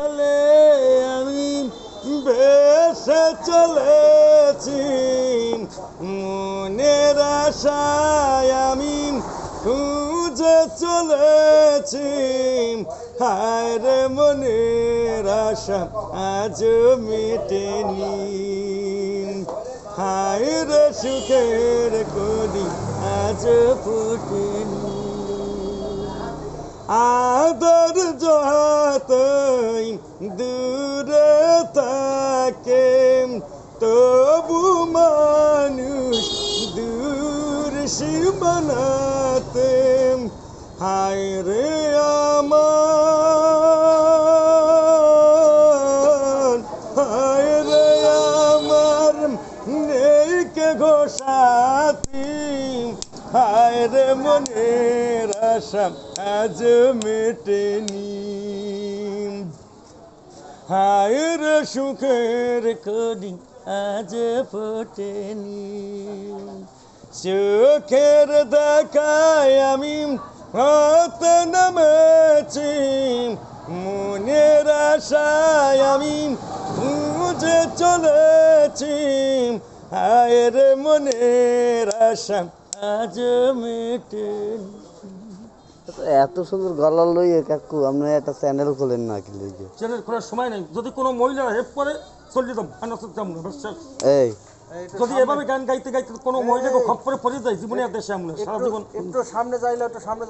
চলে আমি ভেসে চলেছি, মনের আশায় আমি খুঁজে চলেছি। হায় রে মনের আশা আজও মেটেনি, হায় রে সুখের কলি আজও ফোটেনি। আদর যতই দূরে থাকে, তবু মানুষ দূর সীমানাতে। হায় রে আমার, হায় রে আমার, নেই কে ঘোষাতি। হায় রে মনের আশা আজ মেটেনি, হায় রে সুখের কলি আজ ফোটেনি। চোখের দেখায় আমি হতে নামেছি, মনের আশায় আমি খুঁজে চলেছি। হায় রে মনের আশা আজ মেটেনি। এত সুন্দর গলা লইয়ে কাকু আপনি একটা চ্যানেল খোলেন না কি লইয়ে? চ্যানেল খোলার সময় নেই, যদি কোনো মহিলা হেল্প করে চলে যেতাম। এই যদি এভাবে গান গাইতে গাইতে কোনো মহিলাকে খপ্পরে পড়ে যায়, জীবনে আর দেশে আমরা সারা জীবন একটু সামনে যাইলে একটু সামনে